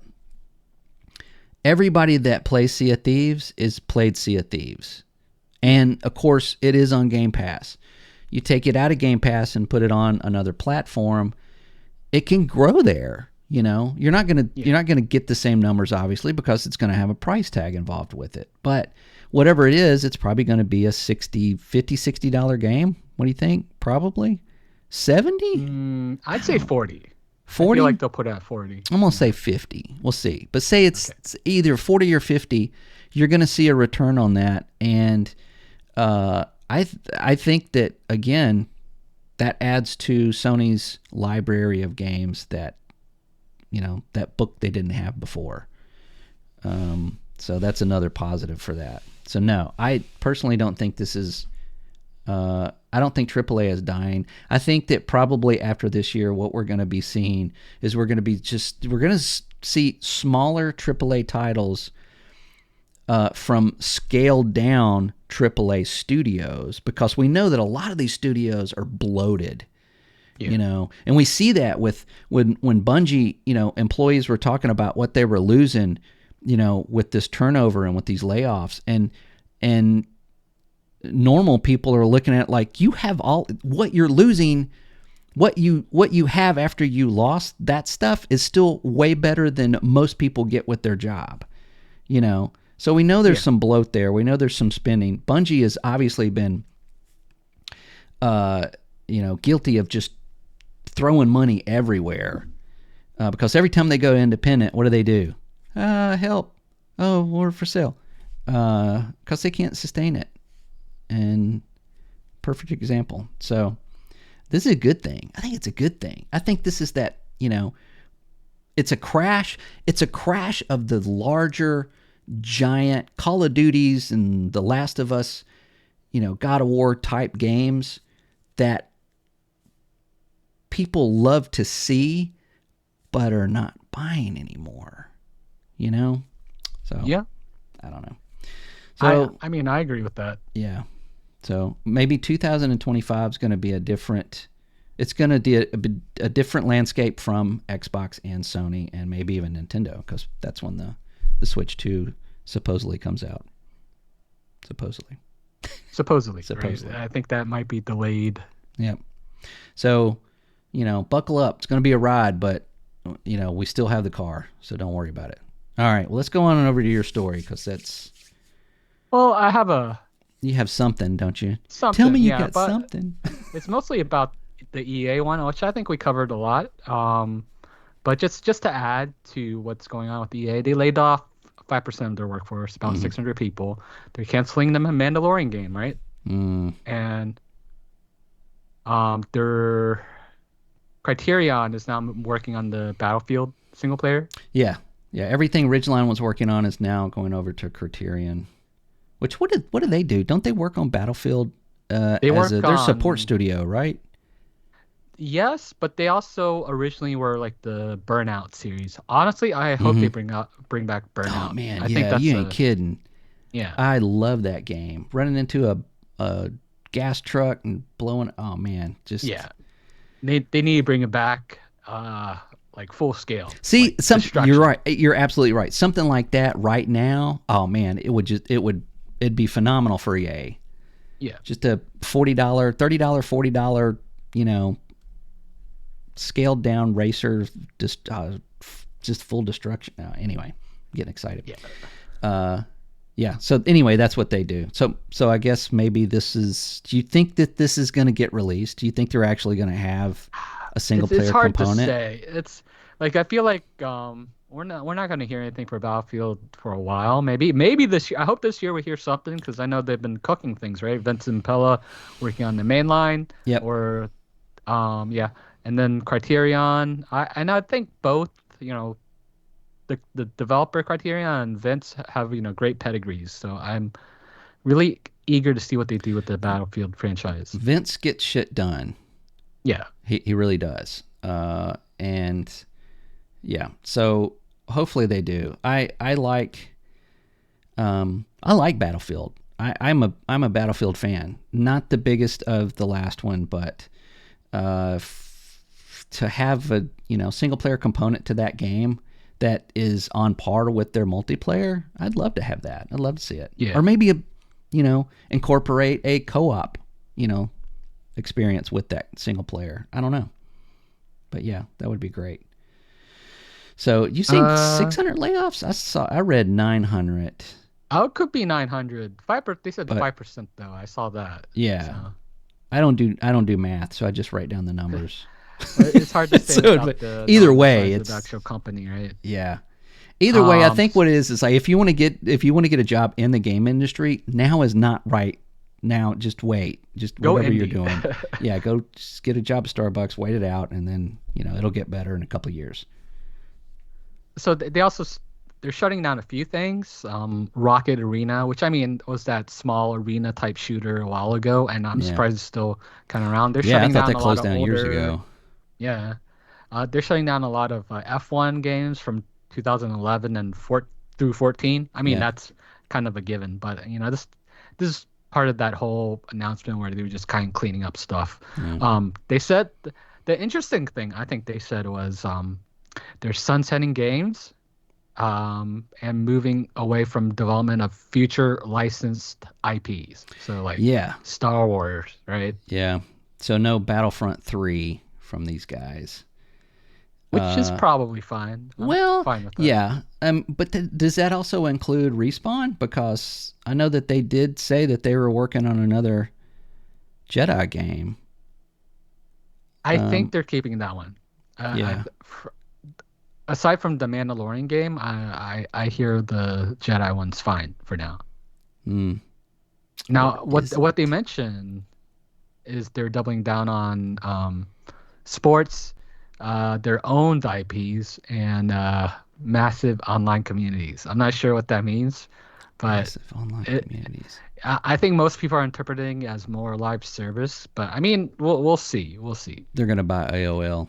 everybody that plays Sea of Thieves is played Sea of Thieves. And of course, it is on Game Pass. You take it out of Game Pass and put it on another platform, it can grow there. You know, you're not gonna get the same numbers, obviously, because it's gonna have a price tag involved with it. But whatever it is, it's probably gonna be a $60 game. What do you think? Probably 70. I'd say 40. 40. I feel like they'll put it at 40. I'm gonna say 50. We'll see. But say it's either 40 or 50. You're gonna see a return on that, and I think that, again, that adds to Sony's library of games that, you know, that book they didn't have before. So that's another positive for that. So no, I personally don't think this is, I don't think AAA is dying. I think that probably after this year, what we're going to be seeing is we're going to see smaller AAA titles from scaled down AAA studios, because we know that a lot of these studios are bloated. You know, and we see that with when Bungie, you know, employees were talking about what they were losing, you know, with this turnover and with these layoffs, and normal people are looking at it like, you have all what you're losing, what you have after you lost that stuff is still way better than most people get with their job, you know. So we know there's some bloat there. We know there's some spending. Bungie has obviously been, you know, guilty of just throwing money everywhere, because every time they go independent, what do? Help. Oh, we're for sale. Because they can't sustain it. And perfect example. So this is a good thing. I think it's a good thing. I think this is that, you know, it's a crash. It's a crash of the larger, giant Call of Duties and The Last of Us, you know, God of War type games that people love to see, but are not buying anymore, you know? So, yeah, I don't know. So, I mean, I agree with that. Yeah. So maybe 2025 is going to be it's going to be a different landscape from Xbox and Sony, and maybe even Nintendo, because that's when the Switch 2 supposedly comes out. Supposedly. Right? I think that might be delayed. Yep. So, you know, buckle up. It's going to be a ride, but, you know, we still have the car, so don't worry about it. All right, well, let's go on and over to your story, because that's... Well, I have You have something, don't you? something. Tell me you yeah, got but something. It's mostly about the EA one, which I think we covered a lot. But just to add to what's going on with EA, they laid off 5% of their workforce, about 600 people. They're canceling the Mandalorian game, right? And their Criterion is now working on the Battlefield single player. Yeah. Everything Ridgeline was working on is now going over to Criterion. Which what do they do? Don't they work on Battlefield? Their support studio, right? Yes, but they also originally were like the Burnout series. Honestly, I hope they bring back Burnout. Oh man, I think that's you ain't kidding. Yeah, I love that game. Running into a gas truck and blowing. Oh man, just They need to bring it back, like full scale. See, like you're right. You're absolutely right. Something like that right now. Oh man, it'd be phenomenal for EA. Yeah, just a $40, $30, $40, you know, scaled down racer, just full destruction. Anyway, I'm getting excited. Yeah. Yeah. So anyway, that's what they do. So I guess maybe this is. Do you think that this is going to get released? Do you think they're actually going to have a single It's player hard to component? say. It's like I feel like we're not going to hear anything for Battlefield for a while. Maybe this year. I hope this year we hear something because I know they've been cooking things, right? Vincent Pella working on the main line, Yep. or yeah, and then Criterion. I think both, the developer Criterion and Vince have, great pedigrees. So I'm really eager to see what they do with the Battlefield franchise. Vince gets shit done. Yeah. He really does. And yeah, so hopefully they do. I like Battlefield. I'm a Battlefield fan. Not the biggest of the last one, but to have a single player component to that game that is on par with their multiplayer, I'd love to have that. I'd love to see it. Yeah. Or maybe incorporate a co-op, experience with that single player. I don't know. But yeah, that would be great. So you saying 600 layoffs? I read 900. Oh, it could be 900. They said But 5% though. I saw that. yeah, So I don't do math, so I just write down the numbers. it's hard to say So, without the either knowing the way, size of it's the actual company, right? yeah. Either way, I Um, think what it is like if you want to get a job in the game industry, now is not right. Now, just wait. Just Go whatever you're indie. doing. Yeah, go just get a job at Starbucks, wait it out, and then, it'll get better in a couple of years. So they also they're shutting down a few things. Rocket Arena, which I mean was that small arena type shooter a while ago, and I'm Yeah. surprised it's still kind of around. They're Yeah, I shutting thought down that a lot closed of down years older. ago. Yeah. They're shutting down a lot of F1 games from 2011 and through 14. I mean, Yeah. that's kind of a given, but this is part of that whole announcement where they were just kind of cleaning up stuff. Yeah. They said the interesting thing I think they said was they're sunsetting games and moving away from development of future licensed IPs. So like Yeah. Star Wars, right? Yeah. So no Battlefront 3 from these guys. Which is probably fine. I'm Well, fine with that. yeah. But does that also include Respawn? Because I know that they did say that they were working on another Jedi game. I think they're keeping that one. Yeah. Aside from the Mandalorian game, I hear the Jedi one's fine for now. Hmm. Now, Or is what they it? mentioned is they're doubling down on sports, their owned IPs, and massive online communities. I'm not sure what that means, but Massive online it, communities. I think most people are interpreting as more live service. But I mean, we'll see. We'll see. They're going to buy AOL.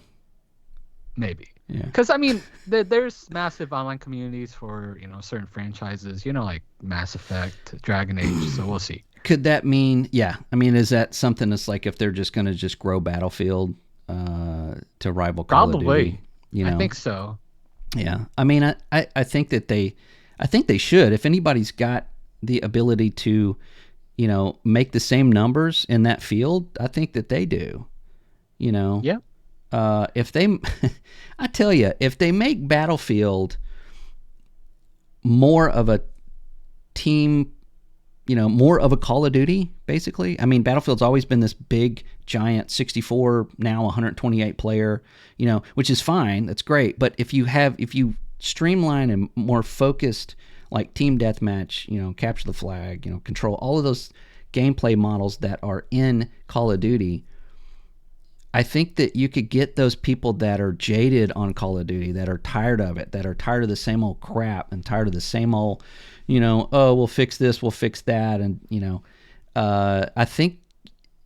Maybe. Yeah. Because I mean, there's massive online communities for certain franchises, like Mass Effect, Dragon Age. So we'll see. Could that mean, yeah, I mean, is that something that's like if they're just going to just grow Battlefield to rival Call of Probably. Duty? I think so. Yeah. I mean, I think that I think they should. If anybody's got the ability to, make the same numbers in that field, I think that they do. Yeah. If they, I tell you, if they make Battlefield more of a team, more of a Call of Duty, basically. I mean, Battlefield's always been this big, giant 64, now 128 player, which is fine. That's great. But if you streamline and more focused, like team deathmatch, capture the flag, control, all of those gameplay models that are in Call of Duty, I think that you could get those people that are jaded on Call of Duty, that are tired of it, that are tired of the same old crap and tired of the same old, oh, we'll fix this, we'll fix that. And, I think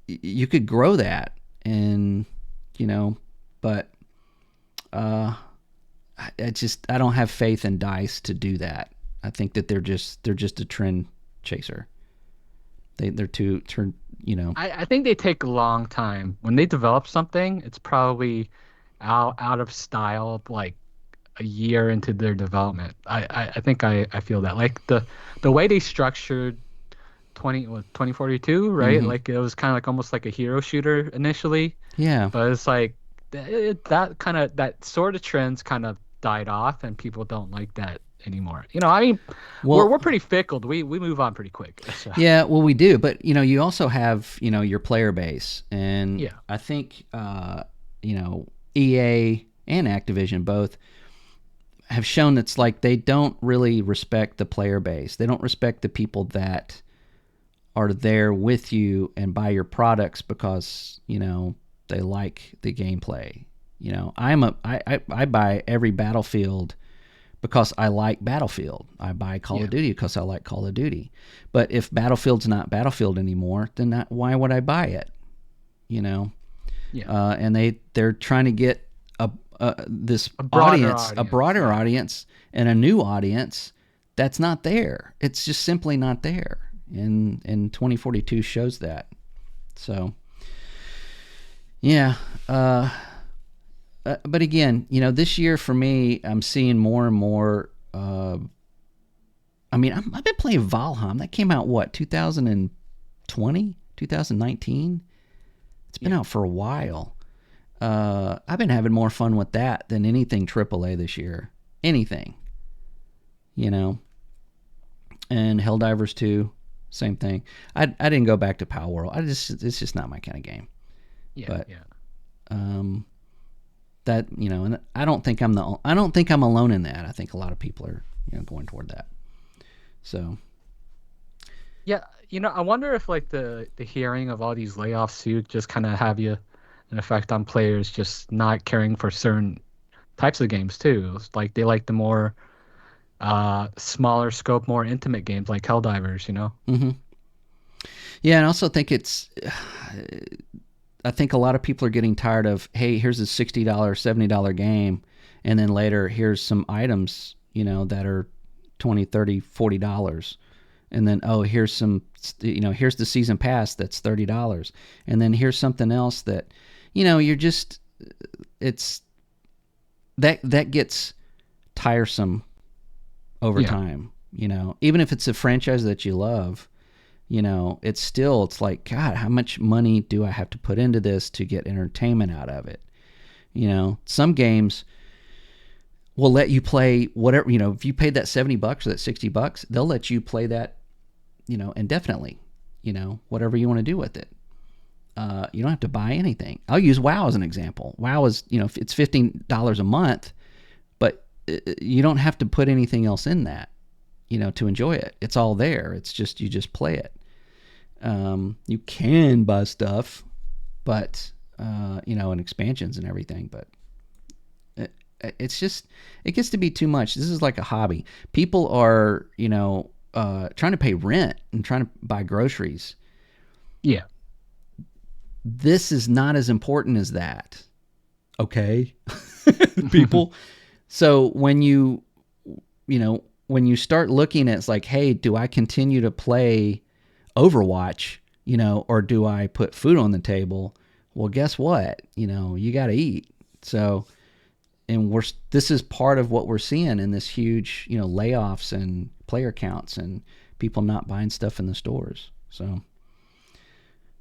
you could grow that and, but I don't have faith in DICE to do that. I think that they're just a trend chaser. They're too I think they take a long time. When they develop something, it's probably out of style like a year into their development. I think I feel that. Like the way they structured 2042, right? Mhm. Like it was kind of like almost like a hero shooter initially, Yeah. but it's like that sort of trends kind of died off, and people don't like that anymore. I mean, we're Well, we're pretty fickle. We move on pretty quick. So yeah, well, we do, but you also have your player base, and yeah, I think you know EA and Activision both have shown that's like they don't really respect the player base. They don't respect the people that are there with you and buy your products because they like the gameplay. I buy every Battlefield because I like Battlefield. I buy Call of yeah, Duty because I like Call of Duty. But if Battlefield's not Battlefield anymore, then why would I buy it? You know, yeah. and they're trying to get this A broader audience, a audience. broader Yeah, audience, and a new audience that's not there. It's just simply not there. And 2042 shows that. So yeah. But again, this year for me, I'm seeing more and more. I mean, I've been playing Valheim. That came out what 2020, 2019. It's been yeah, out for a while. I've been having more fun with that than anything AAA this year. Anything, you know. And Helldivers 2, same thing. I didn't go back to Power World. It's just not my kind of game. yeah, But yeah. um, and I don't think I'm alone in that. I think a lot of people are going toward that. So Yeah, I wonder if like the hearing of all these layoffs too just kind of have you an effect on players just not caring for certain types of games too. It's like they like the more smaller scope, more intimate games like Helldivers. hmm yeah, and I also think I think a lot of people are getting tired of, hey, here's a $60, $70 game, and then later here's some items that are 20, 30, $40, and then here's here's the season pass that's $30, and then here's something else that you're just it's that gets tiresome over Yeah, time. Even if it's a franchise that you love, it's like, God, how much money do I have to put into this to get entertainment out of it? Some games will let you play whatever, if you paid that $70 or that $60, they'll let you play that, indefinitely, whatever you want to do with it. You don't have to buy anything. I'll use WoW as an example. WoW is, it's $15 a month, but you don't have to put anything else in that, to enjoy it. It's all there. It's just, you just play it. You can buy stuff, but, and expansions and everything, but it's just, it gets to be too much. This is like a hobby. People are, trying to pay rent and trying to buy groceries. yeah, This is not as important as that. Okay. People. So when you start looking at, it's like, hey, do I continue to play Overwatch, or do I put food on the table? Well, guess what? You got to eat. So, and this is part of what we're seeing in this huge, layoffs and player counts and people not buying stuff in the stores. So,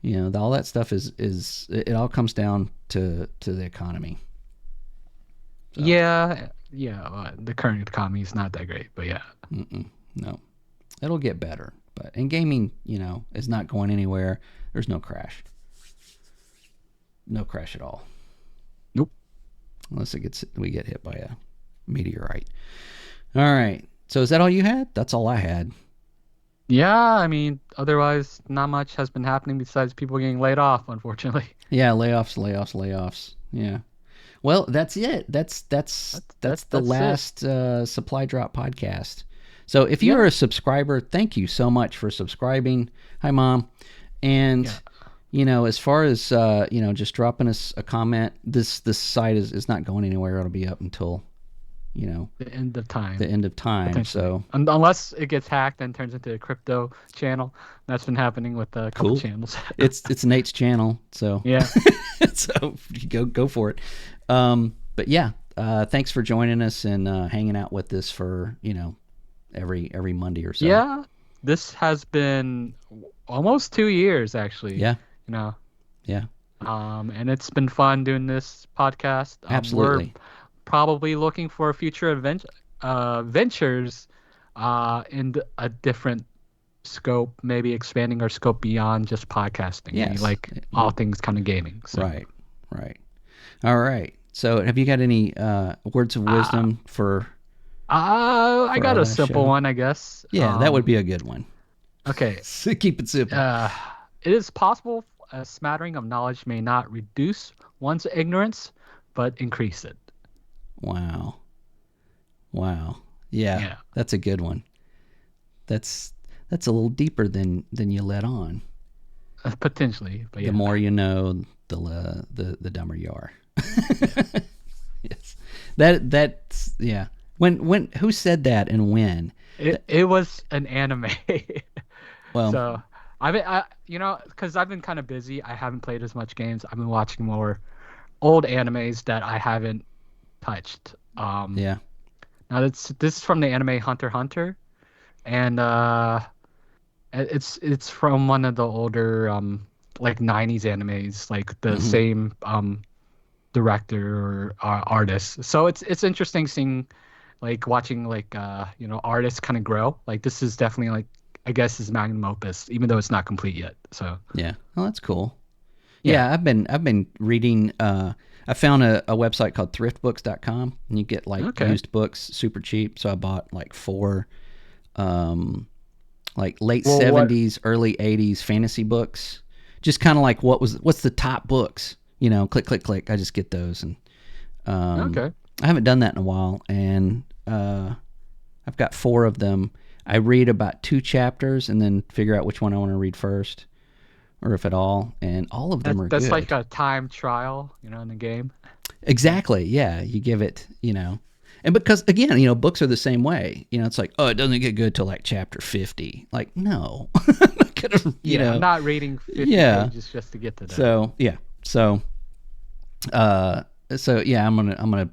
all that stuff is it all comes down to the economy. So, yeah, yeah. The current economy is not that great, but yeah, no, it'll get better. But in gaming, is not going anywhere. There's no crash. No crash at all. nope. Unless we get hit by a meteorite. All right. So is that all you had? That's all I had. Yeah, I mean, otherwise, not much has been happening besides people getting laid off, unfortunately. Yeah, layoffs. Yeah. Well, that's it. That's the That's it. last Supply Drop podcast. So if you Yeah, are a subscriber, thank you so much for subscribing. Hi, Mom. And yeah. as far as just dropping us a comment, this site is not going anywhere. It'll be up until you know The end of the time, end of time. potentially. So Unless it gets hacked and turns into a crypto channel. That's been happening with a couple cool. channels. It's Nate's channel. So Yeah. so go for it. But yeah, thanks for joining us and hanging out with us for every Monday or so. Yeah. This has been almost 2 years, actually. Yeah, You know, yeah. And it's been fun doing this podcast. We're Absolutely. probably looking for future ventures a different scope, maybe expanding our scope beyond just podcasting. We Yes. like all things kind of gaming. So, Right. Right. All right. So, have you got any words of uh, wisdom for I our got a last simple show? one, I guess. Yeah, that would be a good one. Okay. So keep it simple. Uh, it is possible a smattering of knowledge may not reduce one's ignorance, but increase it. Wow. Wow. Yeah, Yeah, that's a good one. That's that's a little deeper than you let on. potentially, but The yeah, more you know, the dumber you are. yeah. Yes. That's yeah. When who said that and when? It was an anime. Well, So because I've been kind of busy, I haven't played as much games. I've been watching more old animes that I haven't touched. yeah. Now this is from the anime Hunter x Hunter, and it's from one of the older like 90s animes, like the Hmm. same director or artist. So it's interesting seeing like watching like artists kind of grow. Like this is definitely like I guess his magnum opus, even though it's not complete yet. So Yeah. Oh, that's cool. yeah. Yeah, I've been reading I found a website called thriftbooks.com and you get like Okay. used books super cheap. So I bought like four um like late Well, what? 70s, early 80s fantasy books. Just kind of like what's the top books, click click click. I just get those and um Okay. I haven't done that in a while and I've got four of them. I read about two chapters and then figure out which one I want to read first or if at all, and all of them are That's like good. a time trial, in the game. Exactly. Yeah, you give it. And because again, books are the same way. It's like, oh, it doesn't get good till like chapter 50. Like, no. I'm not gonna, Yeah, I'm not reading 50 yeah. pages just to get to that. So, yeah. Uh so yeah, I'm going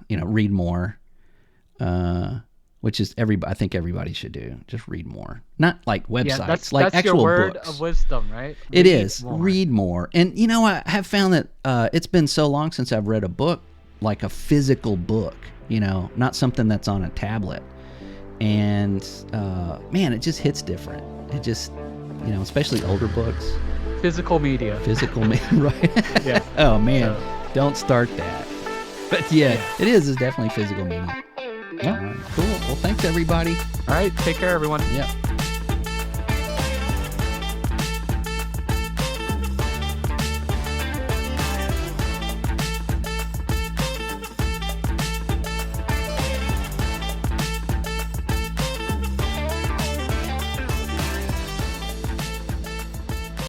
to read more. Uh which is I think everybody should do. Just read more. Not like Yeah, websites, like that's your actual word of books. wisdom, right? It Read is. more. Read more. And I have found that it's been so long since I've read a book, like a physical book, not something that's on a tablet. And man, it just hits different. It just, especially older books, Physical media. physical, right? Yeah. Oh man, So, don't start that. But yeah, yeah. it is. It's definitely physical media. All Yeah. right, cool. Well, thanks everybody. All right. Take care, everyone. Yeah.